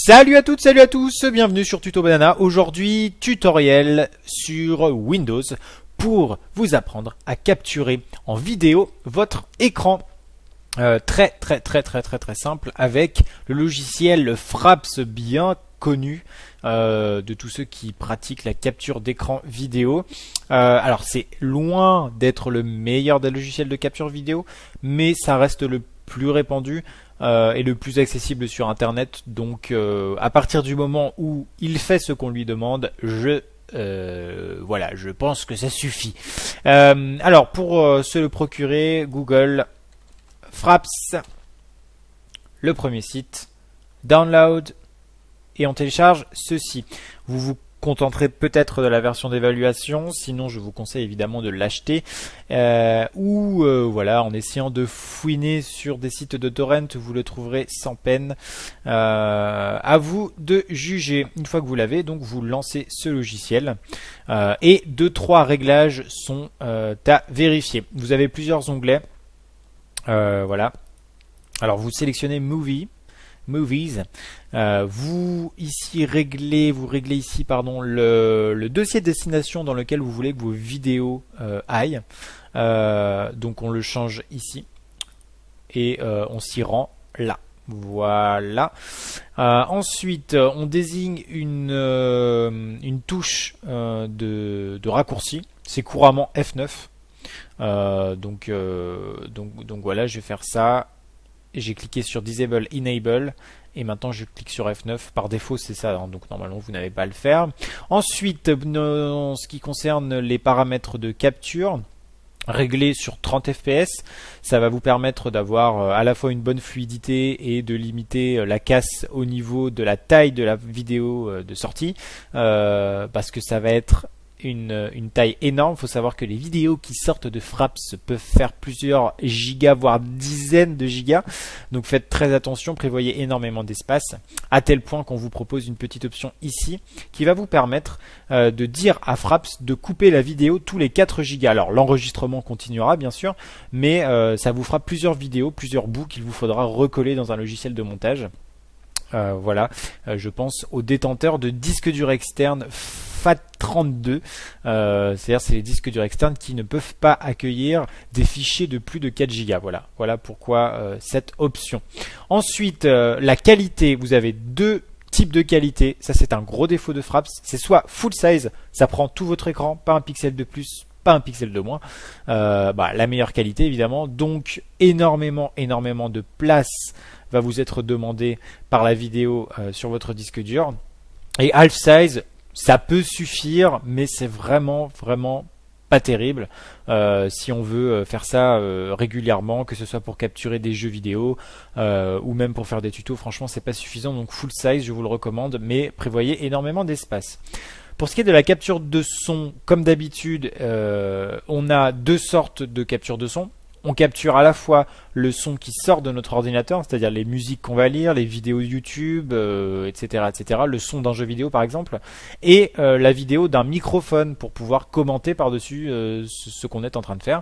Salut à toutes, salut à tous, bienvenue sur Tuto Banana. Aujourd'hui, tutoriel sur Windows pour vous apprendre à capturer en vidéo votre écran. Très simple avec le logiciel Fraps, bien connu de tous ceux qui pratiquent la capture d'écran vidéo. Alors c'est loin d'être le meilleur des logiciels de capture vidéo, mais ça reste le plus répandu et le plus accessible sur internet. Donc à partir du moment où il fait ce qu'on lui demande, voilà, je pense que ça suffit. Alors pour se le procurer, Google Fraps, le premier site, download, et on télécharge ceci. Vous vous contenterez peut-être de la version d'évaluation, sinon je vous conseille évidemment de l'acheter, ou voilà, en essayant de fouiner sur des sites de torrent, vous le trouverez sans peine. À vous de juger. Une fois que vous l'avez, donc vous lancez ce logiciel et 2-3 réglages sont à vérifier. Vous avez plusieurs onglets. Voilà. Alors vous sélectionnez Movies. Vous réglez ici le dossier de destination dans lequel vous voulez que vos vidéos aillent. Donc on le change ici et on s'y rend là. Voilà. Ensuite, on désigne une touche de raccourci. C'est couramment F9. Donc voilà, je vais faire ça. J'ai cliqué sur Disable, Enable, et maintenant je clique sur F9. Par défaut, c'est ça, hein, donc normalement vous n'avez pas à le faire. Ensuite, en ce qui concerne les paramètres de capture, réglés sur 30 fps, ça va vous permettre d'avoir à la fois une bonne fluidité et de limiter la casse au niveau de la taille de la vidéo de sortie, parce que ça va être une taille énorme. Il faut savoir que les vidéos qui sortent de Fraps peuvent faire plusieurs gigas, voire dizaines de gigas. Donc faites très attention, prévoyez énormément d'espace, à tel point qu'on vous propose une petite option ici qui va vous permettre de dire à Fraps de couper la vidéo tous les 4 gigas. Alors l'enregistrement continuera bien sûr, mais ça vous fera plusieurs vidéos, plusieurs bouts qu'il vous faudra recoller dans un logiciel de montage. Voilà, je pense aux détenteurs de disques durs externes FAT32, c'est-à-dire c'est les disques durs externes qui ne peuvent pas accueillir des fichiers de plus de 4 Go. Voilà pourquoi cette option. Ensuite, la qualité, vous avez deux types de qualité. Ça c'est un gros défaut de Fraps, c'est soit full size, ça prend tout votre écran, pas un pixel de plus, pas un pixel de moins, la meilleure qualité évidemment, donc énormément de place va vous être demandé par la vidéo sur votre disque dur. Et half size, ça peut suffire, mais c'est vraiment pas terrible si on veut faire ça régulièrement, que ce soit pour capturer des jeux vidéo ou même pour faire des tutos. Franchement, c'est pas suffisant, donc full size, je vous le recommande, mais prévoyez énormément d'espace. Pour ce qui est de la capture de son, comme d'habitude, on a deux sortes de capture de son. On capture à la fois le son qui sort de notre ordinateur, c'est-à-dire les musiques qu'on va lire, les vidéos YouTube, etc., le son d'un jeu vidéo par exemple, et la vidéo d'un microphone pour pouvoir commenter par-dessus ce qu'on est en train de faire,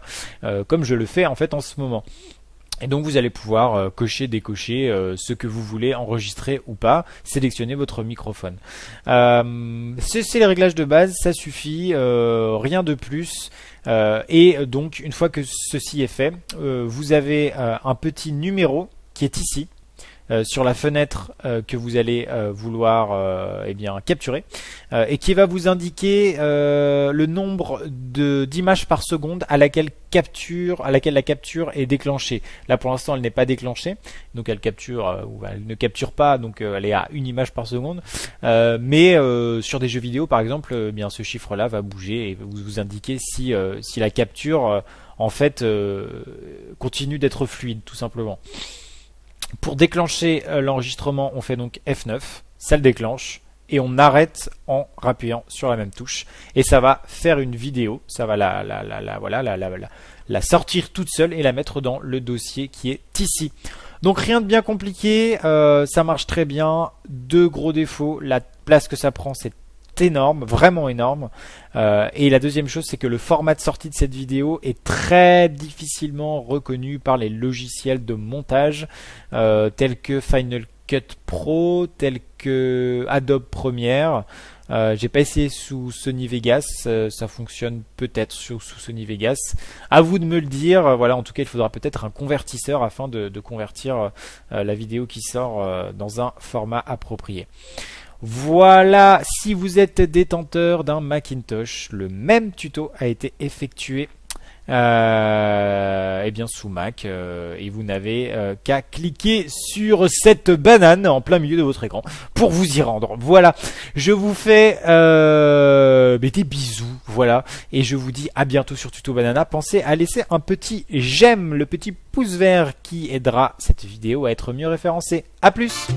comme je le fais en fait en ce moment. Et donc vous allez pouvoir cocher, décocher ce que vous voulez enregistrer ou pas, sélectionner votre microphone. C'est les réglages de base, ça suffit, rien de plus. Et donc une fois que ceci est fait, vous avez un petit numéro qui est ici. Sur la fenêtre que vous allez vouloir capturer et qui va vous indiquer le nombre d'images par seconde à laquelle la capture est déclenchée. Là pour l'instant elle n'est pas déclenchée, donc elle capture ou elle ne capture pas, donc elle est à une image par seconde, mais sur des jeux vidéo par exemple, bien ce chiffre là va bouger et vous indiquer si la capture en fait continue d'être fluide tout simplement. Pour déclencher l'enregistrement, on fait donc F9, ça le déclenche et on arrête en rappuyant sur la même touche et ça va faire une vidéo, ça va la sortir toute seule et la mettre dans le dossier qui est ici. Donc rien de bien compliqué, ça marche très bien. Deux gros défauts, la place que ça prend c'est énorme, vraiment énorme. Et la deuxième chose, c'est que le format de sortie de cette vidéo est très difficilement reconnu par les logiciels de montage tels que Final Cut Pro, tels que Adobe Premiere. J'ai pas essayé sous Sony Vegas, ça fonctionne peut-être sous Sony Vegas. À vous de me le dire. Voilà, en tout cas, il faudra peut-être un convertisseur afin de convertir la vidéo qui sort dans un format approprié. Voilà, si vous êtes détenteur d'un Macintosh, le même tuto a été effectué eh bien sous Mac et vous n'avez qu'à cliquer sur cette banane en plein milieu de votre écran pour vous y rendre. Voilà, je vous fais des bisous, voilà, et je vous dis à bientôt sur Tuto Banana. Pensez à laisser un petit j'aime, le petit pouce vert qui aidera cette vidéo à être mieux référencée. À plus.